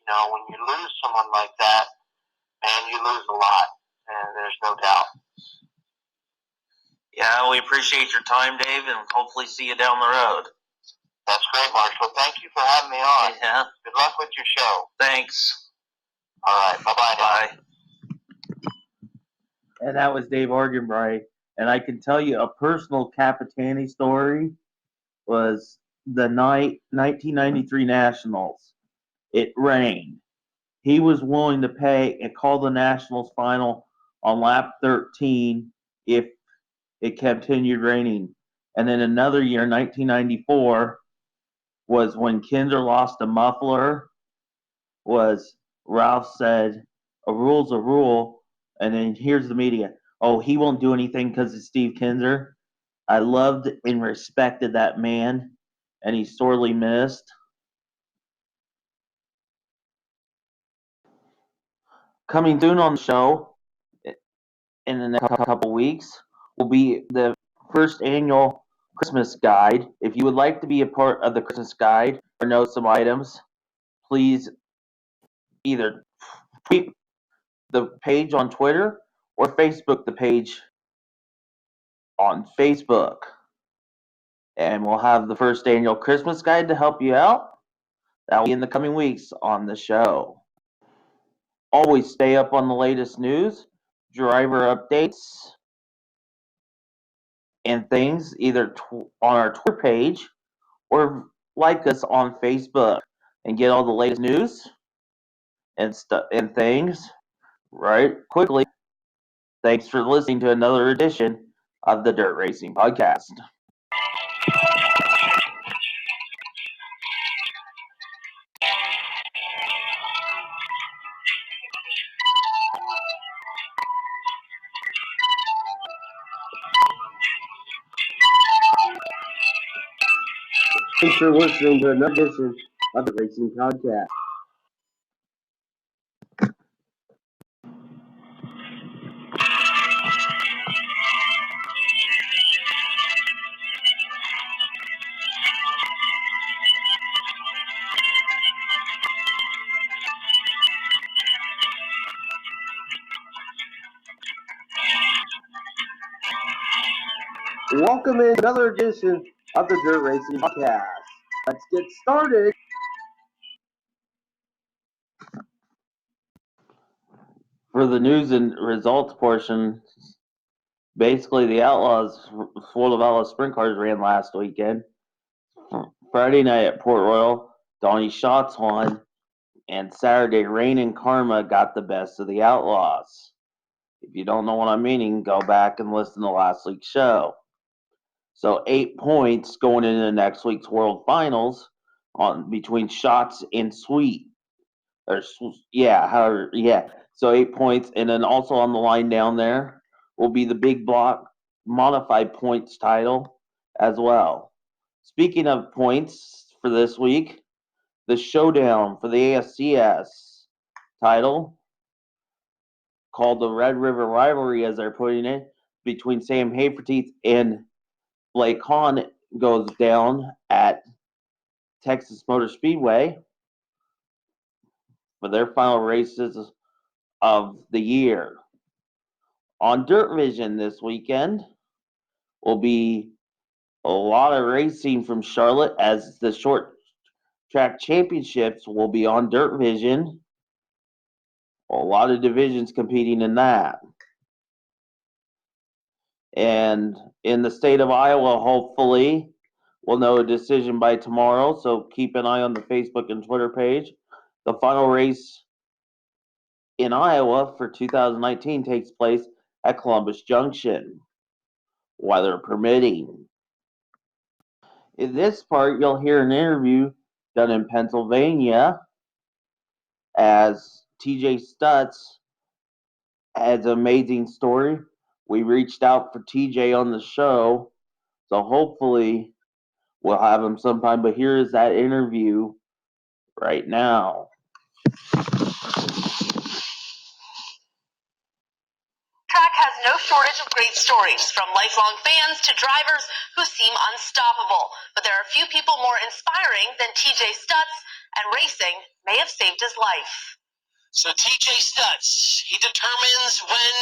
When you lose someone like that, man, you lose a lot, and there's no doubt. Yeah, we appreciate your time, Dave, and hopefully see you down the road. That's great, Marshall. Thank you for having me on. Yeah. Good luck with your show. Thanks. All right. Bye-bye now. Bye. And that was Dave Argabright. And I can tell you a personal Capitani story was the 1993 Nationals. It rained. He was willing to pay and call the Nationals final on lap 13 if it continued raining. And then another year, 1994, was when Kinder lost a muffler. Was Ralph said, "A rule's a rule," and then here's the media. Oh, he won't do anything because it's Steve Kinzer. I loved and respected that man, and he's sorely missed. Coming soon on the show in the next couple weeks will be the first annual Christmas guide. If you would like to be a part of the Christmas guide or know some items, please either tweet the page on Twitter or Facebook the page on Facebook. And we'll have the first annual Christmas guide to help you out. That will be in the coming weeks on the show. Always stay up on the latest news, driver updates, and things either on our Twitter page or like us on Facebook and get all the latest news and stuff and things right quickly. Thanks for listening to another edition of the Dirt Racing Podcast. Thanks for listening to another edition of the Racing Podcast. Welcome in another edition of the Dirt Racing Podcast. Let's get started. For the news and results portion, basically the Outlaws, World of Outlaws Sprint Cars ran last weekend. Friday night at Port Royal, Donnie Schatz won, and Saturday, Rain and Karma got the best of the Outlaws. If you don't know what I'm meaning, go back and listen to last week's show. So 8 points going into next week's World Finals on between Schatz and Sweet. So 8 points, and then also on the line down there will be the big block modified points title as well. Speaking of points for this week, the showdown for the ASCS title, called the Red River Rivalry as they're putting it, between Sam Haferteeth and Blake Hahn, goes down at Texas Motor Speedway for their final races of the year. On Dirt Vision this weekend will be a lot of racing from Charlotte, as the short track championships will be on Dirt Vision. A lot of divisions competing in that. And in the state of Iowa, hopefully, we'll know a decision by tomorrow, so keep an eye on the Facebook and Twitter page. The final race in Iowa for 2019 takes place at Columbus Junction, weather permitting. In this part, you'll hear an interview done in Pennsylvania, as TJ Stutz has an amazing story. We reached out for TJ on the show, so hopefully we'll have him sometime, but here is that interview right now. Track has no shortage of great stories, from lifelong fans to drivers who seem unstoppable. But there are few people more inspiring than TJ Stutz, and racing may have saved his life. So TJ Stutz, he determines when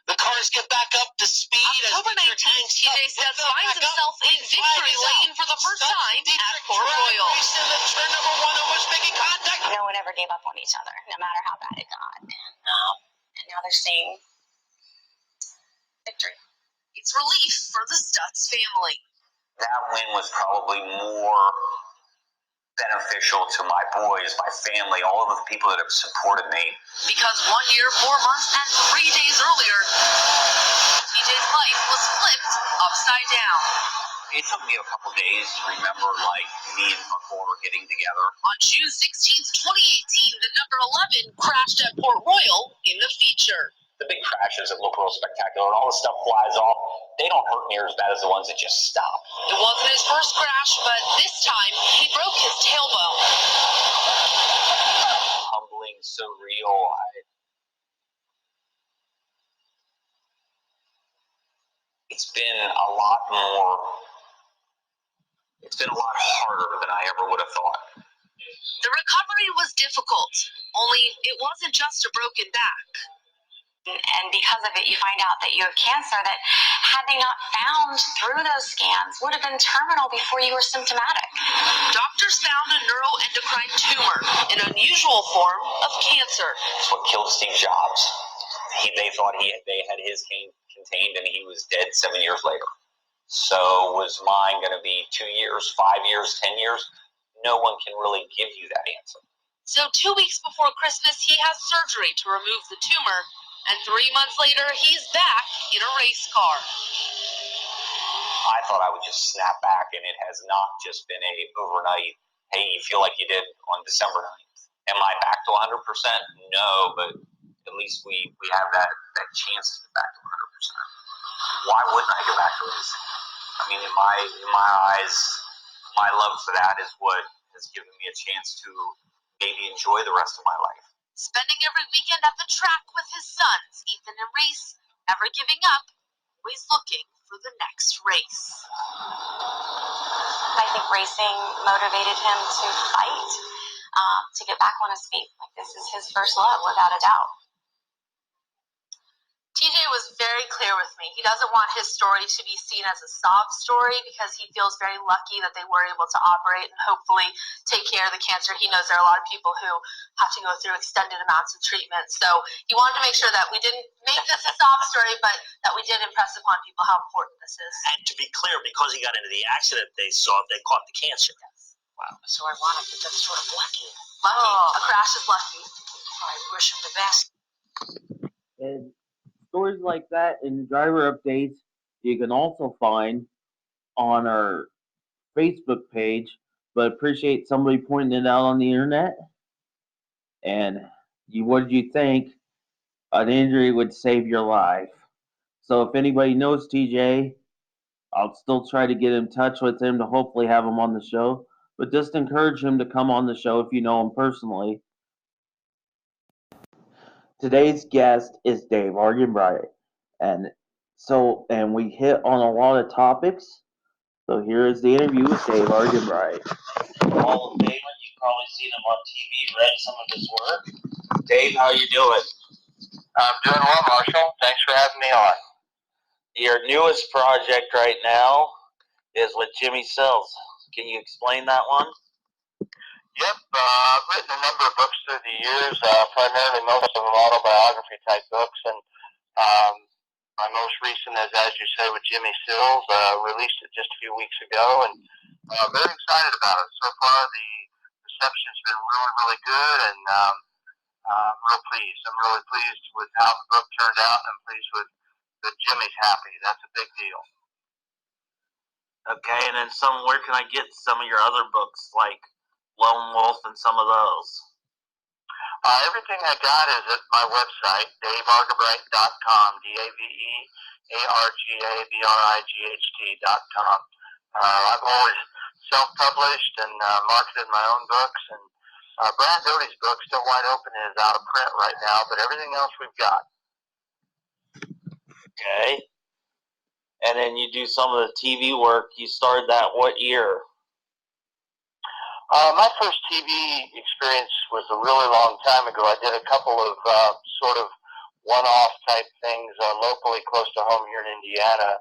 the cars get back up to speed. October 19th, TJ Stutz finds himself in victory lane for the first time at Port Royal. Turn number one, almost making contact. No one ever gave up on each other, no matter how bad it got. And now they're seeing victory. It's relief for the Stutz family. That win was probably more beneficial to my boys, my family, all of the people that have supported me. Because 1 year, 4 months, and 3 days earlier, TJ's life was flipped upside down. It took me a couple days to remember, me and Buckle were getting together. On June 16th, 2018, the number 11 crashed at Port Royal in the feature. The big crashes that look real spectacular and all the stuff flies off, they don't hurt near as bad as the ones that just stop. It wasn't his first crash, but this time he broke his tailbone. Humbling, so real. It's been a lot harder than I ever would have thought. The recovery was difficult, only it wasn't just a broken back. And because of it, you find out that you have cancer that, had they not found through those scans, would have been terminal before you were symptomatic. Doctors found a neuroendocrine tumor, an unusual form of cancer. It's what killed Steve Jobs. They thought they had his contained and he was dead 7 years later. So was mine going to be 2 years, 5 years, 10 years? No one can really give you that answer. So 2 weeks before Christmas, he has surgery to remove the tumor. And 3 months later, he's back in a race car. I thought I would just snap back, and it has not just been a overnight, hey, you feel like you did on December 9th. Am I back to 100%? No, but at least we have that chance to get back to 100%. Why wouldn't I go back to racing? I mean, in my eyes, my love for that is what has given me a chance to maybe enjoy the rest of my life. Spending every weekend at the track with his sons, Ethan and Reese, never giving up, always looking for the next race. I think racing motivated him to fight, to get back on his feet. This is his first love, without a doubt. TJ was very clear with me. He doesn't want his story to be seen as a sob story because he feels very lucky that they were able to operate and hopefully take care of the cancer. He knows there are a lot of people who have to go through extended amounts of treatment. So he wanted to make sure that we didn't make this a sob story, but that we did impress upon people how important this is. And to be clear, because he got into the accident, they caught the cancer. Yes. Wow. So ironic that that's sort of lucky. Lucky. A crash is lucky. I wish him the best. And stories like that and driver updates you can also find on our Facebook page, but appreciate somebody pointing it out on the internet. And what did you think? An injury would save your life. So if anybody knows TJ, I'll still try to get in touch with him to hopefully have him on the show. But just encourage him to come on the show if you know him personally. Today's guest is Dave Argabright, and we hit on a lot of topics. So here is the interview with Dave Argabright. Hall of Famer, you've probably seen him on TV, read some of his work. Dave, how you doing? I'm doing well, Marshall. Thanks for having me on. Your newest project right now is with Jimmy Sills. Can you explain that one? Yep, I've written a number of books through the years, primarily most of them autobiography type books, and my most recent is, as you say, with Jimmy Sills, released it just a few weeks ago, and very excited about it. So far, the reception's been really, really good, and I'm real pleased. I'm really pleased with how the book turned out, and I'm pleased with that Jimmy's happy. That's a big deal. Okay, and then where can I get some of your other books, like Lone Wolf and some of those? Everything I got is at my website, daveargabright.com, DaveArgabright.com. I've always self-published and marketed my own books, and Brad Doty's book, Still Wide Open, is out of print right now, but everything else we've got. Okay. And then you do some of the TV work. You started that what year? My first TV experience was a really long time ago. I did a couple of sort of one-off type things locally close to home here in Indiana,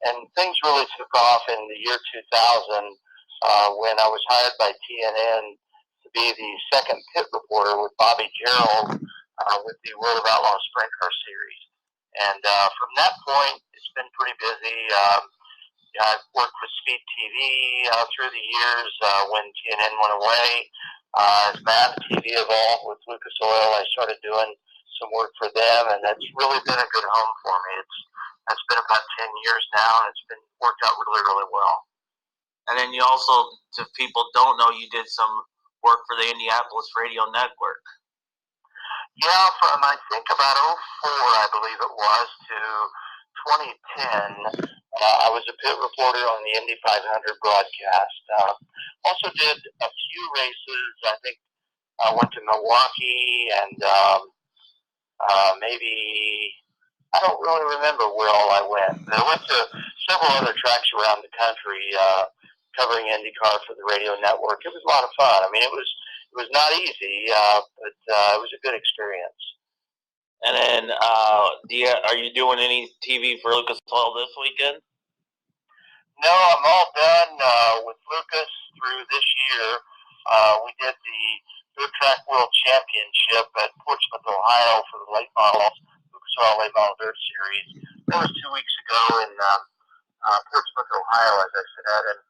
and things really took off in the year 2000 when I was hired by TNN to be the second pit reporter with Bobby Gerald with the World of Outlaws Sprint Car Series. And from that point, it's been pretty busy. I've worked with Speed TV through the years when TNN went away. As Mad TV evolved with Lucas Oil, I started doing some work for them, and that's really been a good home for me. It's been about 10 years now, and it's been worked out really, really well. And then you also, to people don't know, you did some work for the Indianapolis Radio Network. Yeah, from I think about 04, I believe it was, to 2010. I was a pit reporter on the Indy 500 broadcast. Also did a few races. I think I went to Milwaukee and maybe, I don't really remember where all I went. But I went to several other tracks around the country covering IndyCar for the radio network. It was a lot of fun. I mean, it was not easy, but it was a good experience. And then, are you doing any TV for Lucas Oil this weekend? No, I'm all done with Lucas through this year. We did the Dirt Track World Championship at Portsmouth, Ohio for the late models, Lucas Oil Late Model Dirt Series. That was 2 weeks ago in Portsmouth, Ohio, as I said. And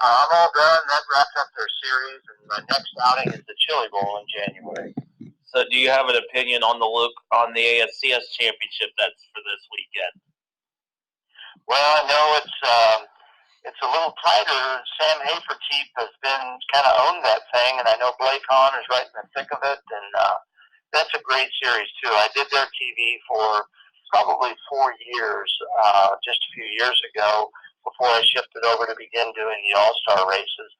I'm all done. That wraps up their series, and my next outing is the Chili Bowl in January. So, do you have an opinion on the ASCS Championship that's for this weekend? Well, I know it's a little tighter. Sam Haferteep has been kind of owned that thing, and I know Blake Hahn is right in the thick of it, and that's a great series too. I did their TV for probably 4 years, just a few years ago, before I shifted over to begin doing the All-Star races.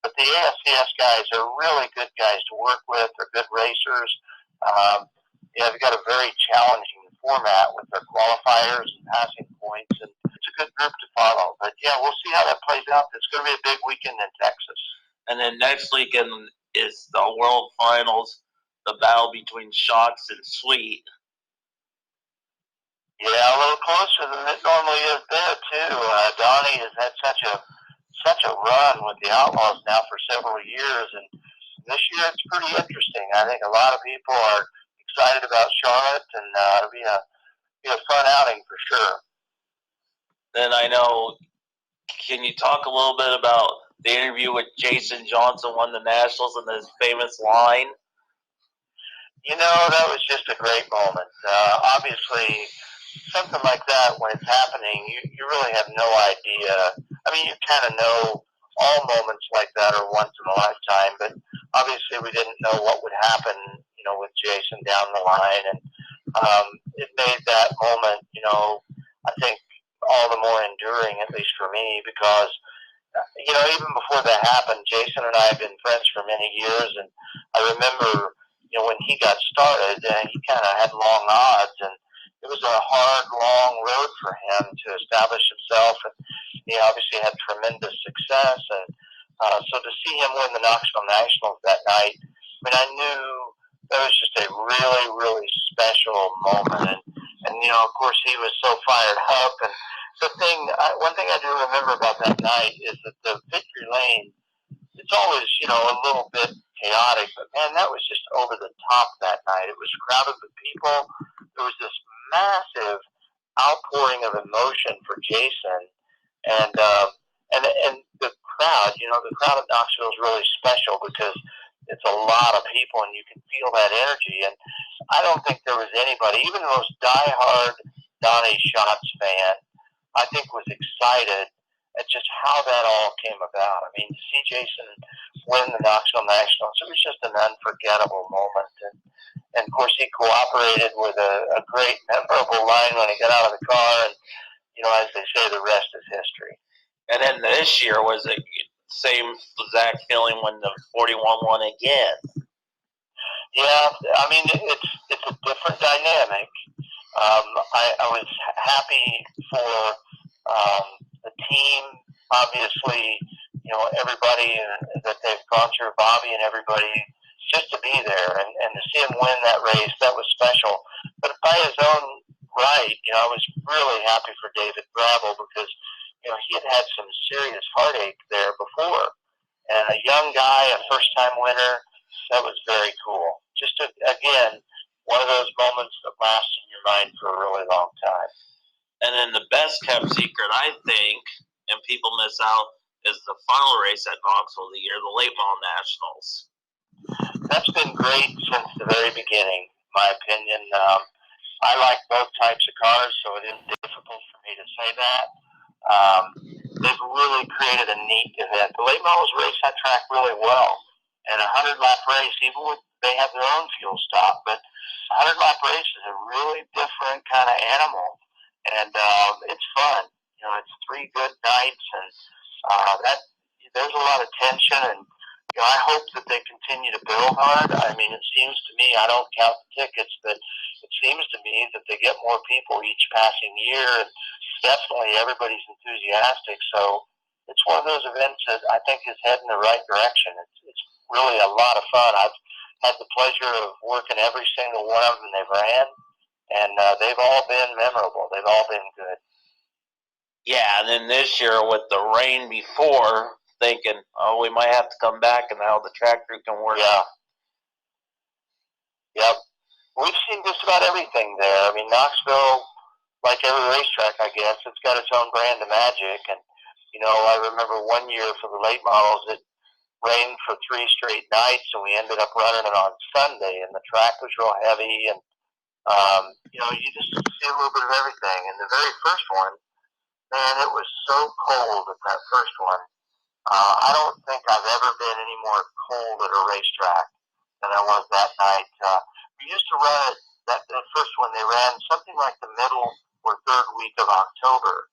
But the ASCS guys are really good guys to work with. They're good racers. They've got a very challenging format with their qualifiers and passing points, and it's a good group to follow. But yeah, we'll see how that plays out. It's going to be a big weekend in Texas. And then next weekend is the World Finals, the battle between Shots and Sweet. Yeah, a little closer than it normally is there too. Donnie has had such a run with the Outlaws now for several years, and this year it's pretty interesting. I think a lot of people are excited about Charlotte, and it'll be a fun outing for sure. Then I know, can you talk a little bit about the interview with Jason Johnson won the Nationals and his famous line? You know, that was just a great moment. Obviously, something like that, when it's happening, you really have no idea. I mean, you kind of know all moments like that are once in a lifetime, but obviously we didn't know what would happen, with Jason down the line, and it made that moment, I think all the more enduring, at least for me, because, even before that happened, Jason and I have been friends for many years, and I remember, when he got started, he kind of had long odds, and it was a hard, long road for him to establish himself, and he obviously had tremendous success, and so to see him win the Knoxville Nationals that night, I mean, I knew that was just a really, really special moment, and of course, he was so fired up, and one thing I do remember about that night is that the victory lane, it's always, a little bit chaotic, but man, that was just over the top that night. It was crowded with people. There was this massive outpouring of emotion for Jason, and the crowd, the crowd of Knoxville is really special because it's a lot of people, and you can feel that energy. And I don't think there was anybody, even the most diehard Donnie Schatz fan, I think was excited at just how that all came about. I mean, to see Jason win the Knoxville Nationals, it was just an unforgettable moment. And of course, he cooperated with a great, memorable line when he got out of the car. And, as they say, the rest is history. And then this year was the same exact feeling when the 41 won again. Yeah, I mean, it's a different dynamic. I was happy for the team. Obviously, everybody that they've gone through, Bobby and everybody, just to be there and to see him win that race, that was special. But by his own right, I was really happy for David Gravel because, he had had some serious heartache there before. And a young guy, a first-time winner, that was very cool. Just, again, one of those moments that lasts in your mind for a really long time. And then the best kept secret, I think, and people miss out, is the final race at Knoxville of the year, the Late Model Nationals. That's been great since the very beginning, in my opinion. I like both types of cars, so it is difficult for me to say that. They've really created a neat event. The late models race that track really well. And a 100-lap race, even with they have their own fuel stop, but a 100-lap race is a really different kind of animal. And it's fun. It's 3 good nights, and there's a lot of tension. And I hope that they continue to build hard. I mean, it seems to me, I don't count the tickets, but it seems to me that they get more people each passing year, and definitely everybody's enthusiastic. So it's one of those events that I think is heading the right direction. It's really a lot of fun. I've had the pleasure of working every single one of them they've ran, and they've all been memorable. They've all been good. Yeah, and then this year with the rain before, thinking, we might have to come back and how the track crew can work. Yeah. Yep. We've seen just about everything there. I mean, Knoxville, like every racetrack, I guess, it's got its own brand of magic. And, I remember one year for the late models, it rained for 3 straight nights, and we ended up running it on Sunday, and the track was real heavy. And, you just see a little bit of everything. And the very first one, man, it was so cold at that first one. I don't think I've ever been any more cold at a racetrack than I was that night. We used to run it, that first one they ran something like the middle or 3rd week of October.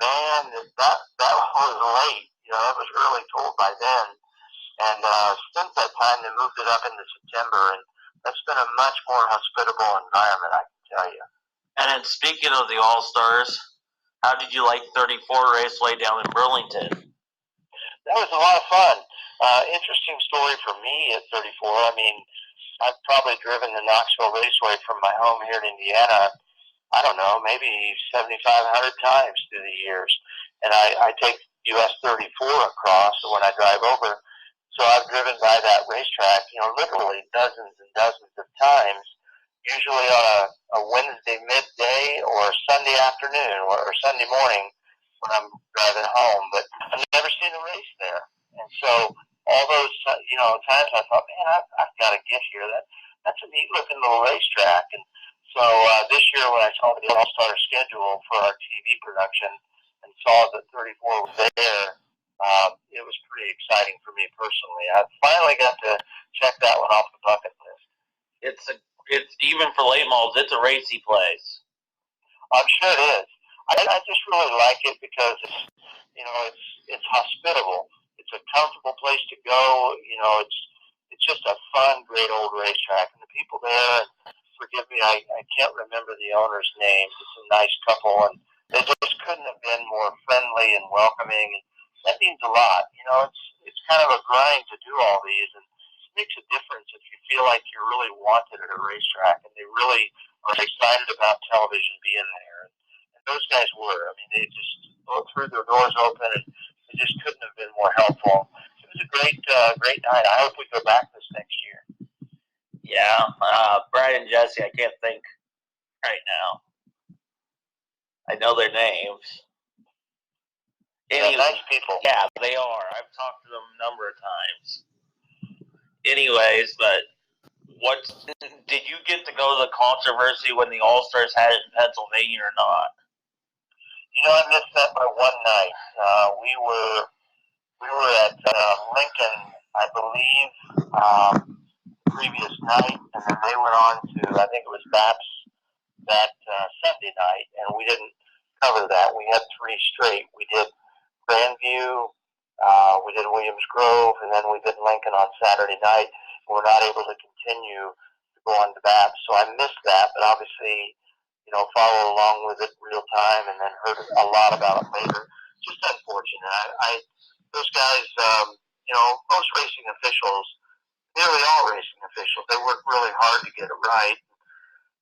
Man, that was late. That was really cold by then. And since that time, they moved it up into September, and that's been a much more hospitable environment, I can tell you. And then speaking of the All-Stars, how did you like 34 Raceway down in Burlington? That was a lot of fun. Interesting story for me at 34. I mean, I've probably driven the Knoxville Raceway from my home here in Indiana, I don't know, maybe 7,500 times through the years. And I take US 34 across when I drive over. So I've driven by that racetrack, literally dozens and dozens of times, usually on a Wednesday midday or a Sunday afternoon or Sunday morning when I'm driving home. But I've never seen a race there. And so all those, times I thought, man, I've got to get here. That's a neat looking little racetrack. And so this year when I saw the All-Star schedule for our TV production and saw that 34 was there, it was pretty exciting for me personally. I finally got to check that one off the bucket list. It's even for late models, it's a racy place. I'm sure it is. I just really like it because it's hospitable. It's a comfortable place to go. It's just a fun, great old racetrack, and the people there. And forgive me, I can't remember the owner's names. It's a nice couple, and they just couldn't have been more friendly and welcoming. And that means a lot. It's kind of a grind to do all these, and it makes a difference if you feel like you're really wanted at a racetrack, and they really are excited about television being there. And those guys were. I mean, they just threw their doors open, and they just couldn't have been more helpful. It was a great night. I hope we go back this next year. Yeah, Brad and Jesse, I can't think right now. I know their names. They're nice people. Yeah, they are. I've talked to them a number of times. Anyways, but did you get to go to the controversy when the All-Stars had it in Pennsylvania or not? I missed that by one night. We were at Lincoln, I believe, previous night, and then they went on to, I think it was BAPS that Sunday night, and we didn't cover that. We had 3 straight. We did Grandview, we did Williams Grove, and then we did Lincoln on Saturday night. We're not able to continue to go on to BAPS, so I missed that, but obviously, follow along with it real time, and then heard a lot about it later. Just unfortunate. those guys, most racing officials, nearly all racing officials, they work really hard to get it right.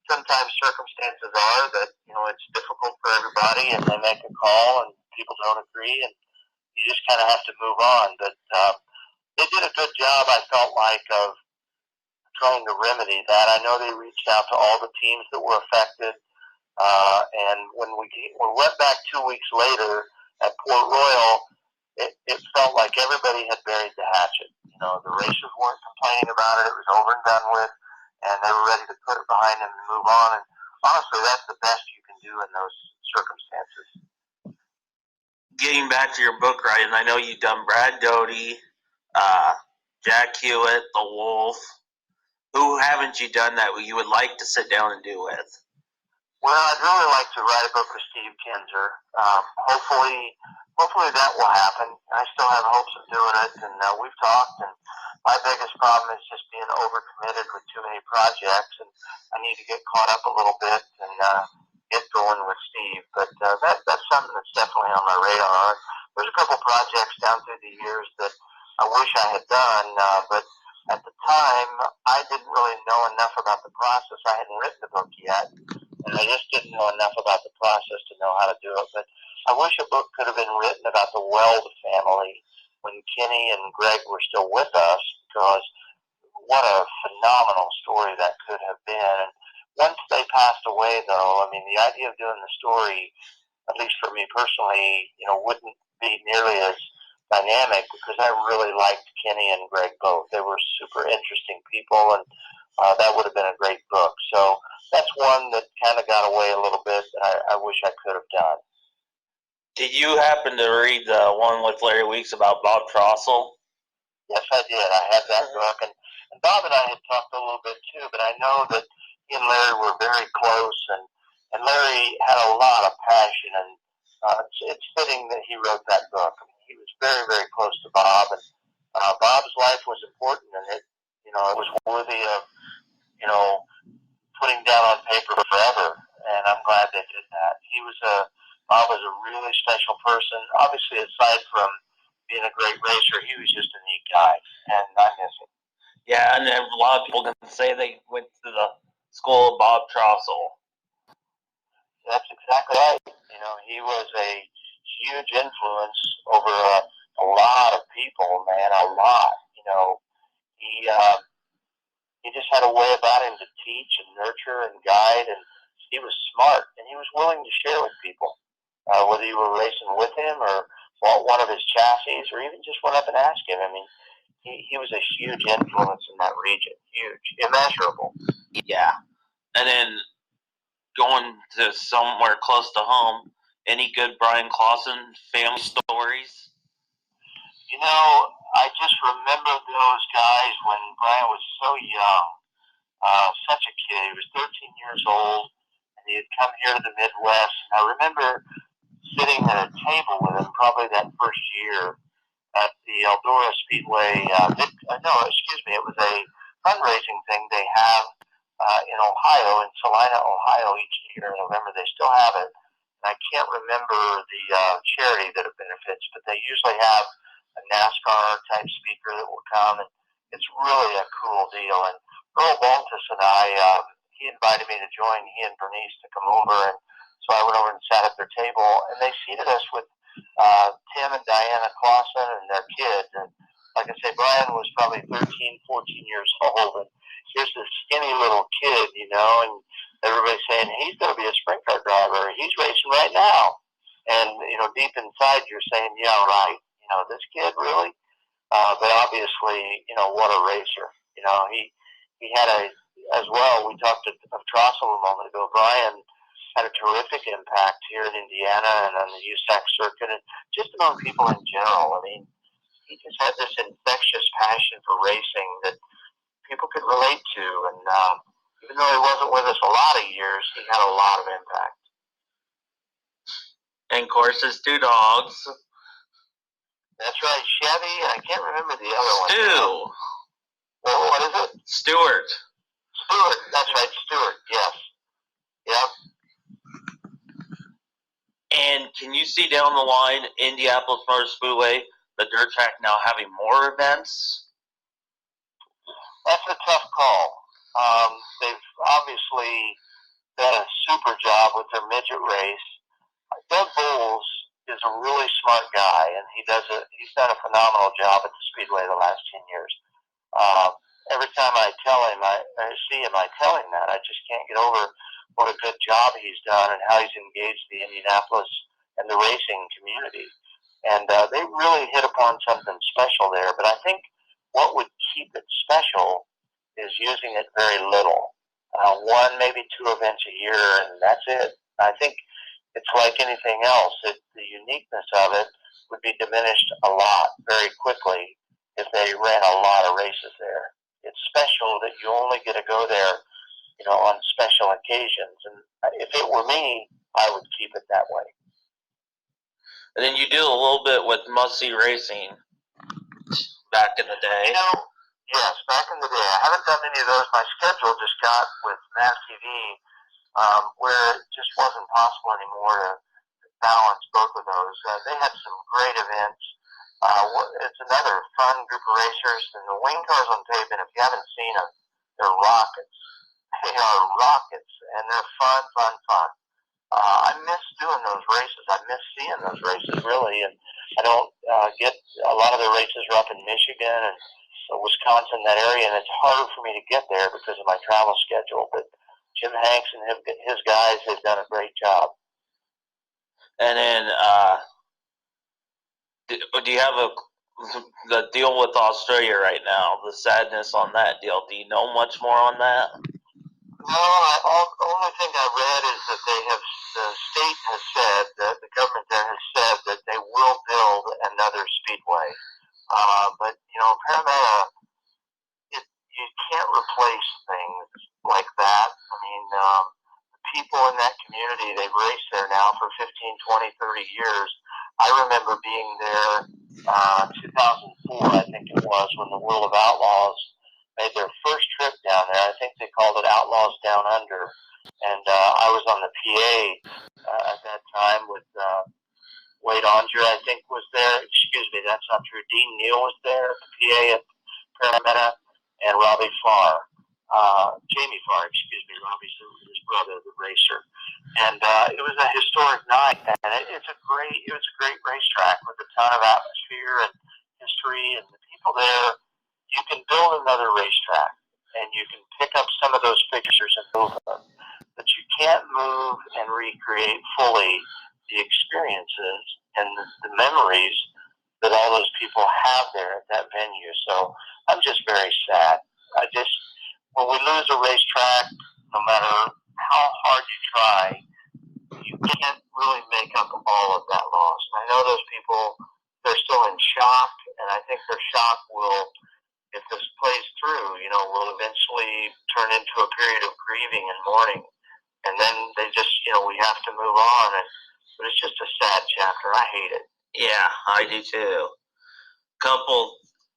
Sometimes circumstances are that, it's difficult for everybody and they make a call and people don't agree and you just kind of have to move on. But they did a good job, I felt like, of trying to remedy that. I know they reached out to all the teams that were affected. And when we went back 2 weeks later at Port Royal, it felt like everybody had buried the hatchet. The racers weren't complaining about it. It was over and done with, and they were ready to put it behind them and move on. And honestly, that's the best you can do in those circumstances. Getting back to your book writing, I know you've done Brad Doty, Jack Hewitt, The Wolf. Who haven't you done that you would like to sit down and do with? Well, I'd really like to write a book with Steve Kinzer. Hopefully that will happen. I still have hopes of doing it, and we've talked, and my biggest problem is just being overcommitted with too many projects, and I need to get caught up a little bit and get going with Steve. But that's something that's definitely on my radar. There's a couple projects down through the years that I wish I had done, but at the time, I didn't really know enough about the process. I hadn't written the book yet, and I just didn't know enough about the process to know how to do it. But I wish a book could have been written about the Weld family when Kenny and Greg were still with us, because what a phenomenal story that could have been. And once they passed away, though, the idea of doing the story, at least for me personally, wouldn't be nearly as dynamic, because I really liked Kenny and Greg both. They were super interesting people, and that would have been a great book. So that's one that kind of got away a little bit that I wish I could have done. Did you happen to read the one with Larry Weeks about Bob Trossel? Yes, I did. I had that book, and Bob and I had talked a little bit too, but I know that he and Larry were very close, and Larry had a lot of passion, and it's fitting that he wrote that book. He was very, very close to Bob, and Bob's life was important, and it was worthy of, putting down on paper forever, and I'm glad they did that. Bob was a really special person. Obviously, aside from being a great racer, he was just a neat guy, and I miss him. Yeah, and a lot of people can say they went to the school of Bob Trossel. That's exactly right. He was a huge influence over a lot of people, man, a lot. He just had a way about him to teach and nurture and guide, and he was smart, and he was willing to share with people, whether you were racing with him or bought one of his chassis or even just went up and asked him. He was a huge influence in that region, huge, immeasurable. Yeah. And then going to somewhere close to home, any good Brian Clausen family stories? I just remember those guys when Brian was so young, such a kid. He was 13 years old, and he had come here to the Midwest. And I remember sitting at a table with him probably that first year at the Eldora Speedway. It was a fundraising thing they have in Ohio, in Salina, Ohio, each year in November. They still have it. And I can't remember the charity that it benefits, but they usually have a NASCAR type speaker that will come, and it's really a cool deal. And Earl Baltus and I, he invited me to join he and Bernice to come over, and so I went over and sat at their table, and they seated us with Tim and Diana Clausen and their kids. And like I say, Brian was probably 13, 14 years old, and here's this skinny little kid, and everybody's saying, he's going to be a sprint car driver. He's racing right now. And, deep inside you're saying, yeah, right. This kid really? But obviously, what a racer. He had as well, we talked of Trossel a moment ago. Brian had a terrific impact here in Indiana and on the USAC circuit and just among people in general. He just had this infectious passion for racing that people could relate to. And even though he wasn't with us a lot of years, he had a lot of impact. And of course, his two dogs. That's right, Chevy. I can't remember the other one. Stu. Well, what is it? Stewart. Stewart. That's right, Stewart. Yes. Yep. And can you see down the line Indianapolis Motor Speedway the dirt track now having more events? That's a tough call. They've obviously done a super job with their midget race. Doug Bowles is a really smart guy, and he's done a phenomenal job at the Speedway the last 10 years. Every time I see him, I tell him that. I just can't get over what a good job he's done and how he's engaged the Indianapolis and the racing community. And they really hit upon something special there. But I think what would keep it special is using it very little. One, maybe two events a year, and that's it. I think it's like anything else. The uniqueness of it would be diminished a lot very quickly if they ran a lot of races there. It's special that you only get to go there, on special occasions. And if it were me, I would keep it that way. And then you do a little bit with must-see racing back in the day. Yes, back in the day. I haven't done any of those. My schedule just got with Mass TV where it just wasn't possible anymore to balance both of those. They had some great events. It's another fun group of racers. And the wing cars on pavement, if you haven't seen them, they're rockets. They are rockets, and they're fun. I miss doing those races. I miss seeing those races, really. And I don't get a lot of the races are up in Michigan and Wisconsin, that area, and it's harder for me to get there because of my travel schedule. But Jim Hanks and his guys have done a great job. And then, do you have the deal with Australia right now, the sadness on that deal? Do you know much more on that? No, the only thing I read is that the state has said, that the government there has said that they will build another speedway. But, Parramatta, you can't replace things like that. I mean, the people in that community, they've raced there now for 15, 20, 30 years. I remember being there 2004, I think it was, when the World of Outlaws made their first trip down there. I think they called it Outlaws Down Under. And I was on the PA at that time with Wade Onger, I think, was there. Excuse me, that's not true. Dean Neal was there, the PA at Parramatta, and Robbie Farr. Jamie Farr, excuse me. Robbie's his brother, the racer. And it was a historic night, and it was a great racetrack with a ton of atmosphere and history, and the people there. You can build another racetrack, and you can pick up some of those fixtures and move them, but you can't move and recreate fully the experiences and the memories that all those people have there at that venue. So I'm just very sad. When we lose a racetrack, no matter how hard you try, you can't really make up all of that loss. And I know those people, they're still in shock, and I think their shock will, if this plays through, will eventually turn into a period of grieving and mourning. And then they just, we have to move on. But it's just a sad chapter. I hate it. Yeah, I do too.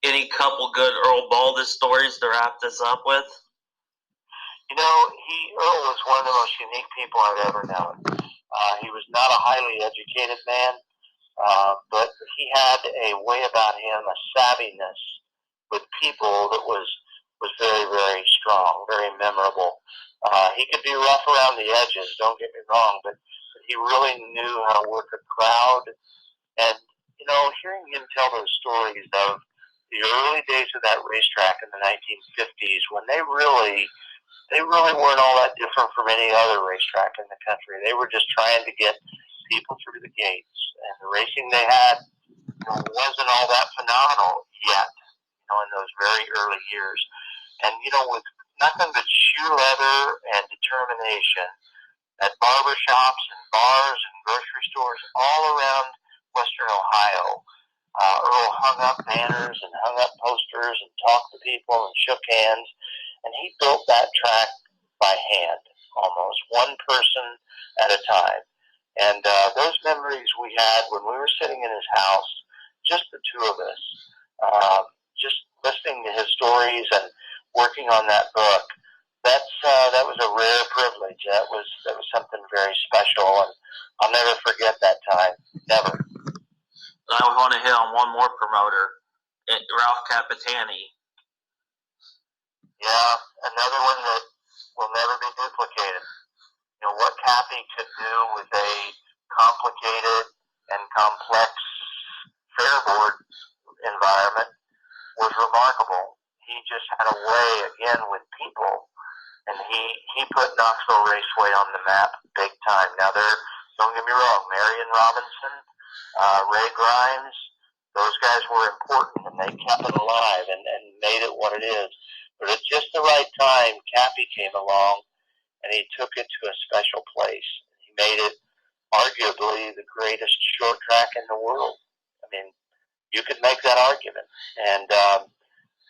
Any couple good Earl Baldus stories to wrap this up with? Earl was one of the most unique people I've ever known. He was not a highly educated man, but he had a way about him, a savviness with people that was very, very strong, very memorable. He could be rough around the edges, don't get me wrong, but he really knew how to work a crowd. And, hearing him tell those stories of the early days of that racetrack in the 1950s, when they really weren't all that different from any other racetrack in the country. They were just trying to get people through the gates. And the racing they had wasn't all that phenomenal yet, in those very early years. And, with nothing but shoe leather and determination at barbershops and bars and grocery stores all around Western Ohio, Earl hung up banners and hung up posters and talked to people and shook hands. And he built that track by hand, almost, one person at a time. And those memories we had when we were sitting in his house, just the two of us, just listening to his stories and working on that book, that was a rare privilege. That was something very special, and I'll never forget that time. Never. And I want to hit on one more promoter, Ralph Capitani. Yeah, another one that will never be duplicated. You know, what Cappy could do with a complicated and complex fair board environment was remarkable. He just had a way, again, with people, and he put Knoxville Raceway on the map big time. Now, don't get me wrong, Marion Robinson, Ray Grimes, those guys were important, and they kept it alive and made it what it is. But at just the right time, Cappy came along, and he took it to a special place. He made it arguably the greatest short track in the world. I mean, you could make that argument. And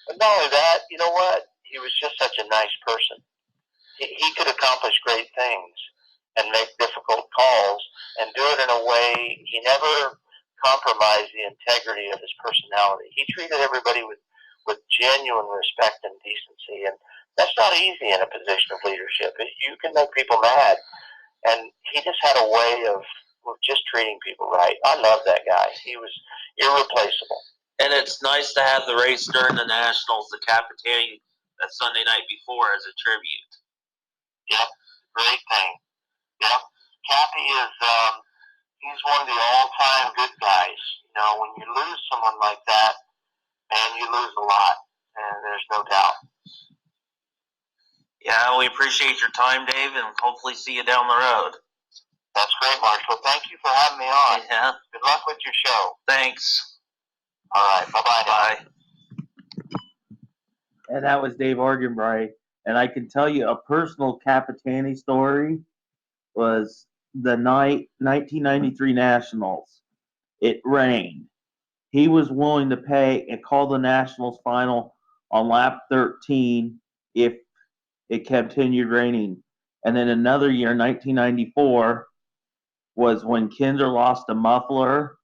but not only that, you know what? He was just such a nice person. He could accomplish great things and make difficult calls and do it in a way he never compromised the integrity of his personality. He treated everybody with genuine respect and decency, and that's not easy in a position of leadership. You can make people mad, and he just had a way of just treating people right. I love that guy. He was irreplaceable. And it's nice to have the race during the Nationals, the Capitani, that Sunday night before as a tribute. Yep, great thing. Yep, Cappy is he's one of the all-time good guys. You know, when you lose someone like that, man, you lose a lot, and there's no doubt. Yeah, we appreciate your time, Dave, and hopefully see you down the road. That's great, Marshall. Thank you for having me on. Yeah. Good luck with your show. Thanks. All right, bye-bye now. Bye. And that was Dave Argabright. And I can tell you a personal Capitani story was the night 1993 Nationals. It rained. He was willing to pay and call the Nationals final on lap 13 if it continued raining. And then another year, 1994, was when Kinder lost a muffler,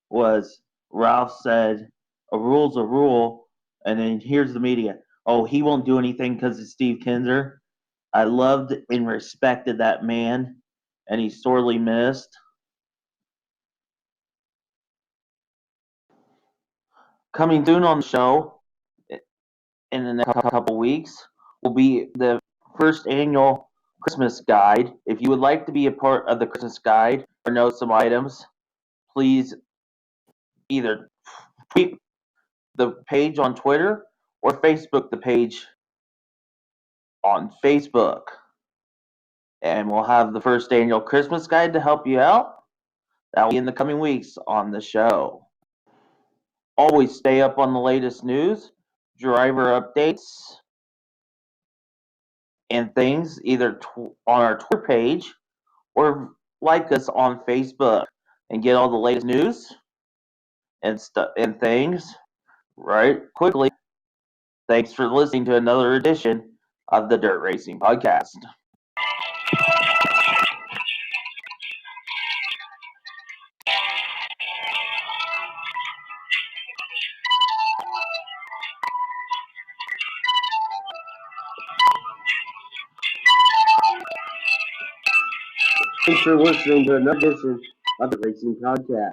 was Ralph said, a rule's a rule, and then here's the media. Oh, he won't do anything because it's Steve Kinzer. I loved and respected that man, and he's sorely missed. Coming soon on the show in the next couple weeks will be the first annual Christmas guide. If you would like to be a part of the Christmas guide or know some items, please either tweet the page on Twitter or Facebook the page on Facebook. And we'll have the first annual Christmas guide to help you out. That will be in the coming weeks on the show. Always stay up on the latest news, driver updates, and things either on our Twitter page or like us on Facebook and get all the latest news and stuff and things right quickly. Thanks for listening to another edition of the Dirt Racing Podcast. Thanks for listening to another edition of the Racing Podcast.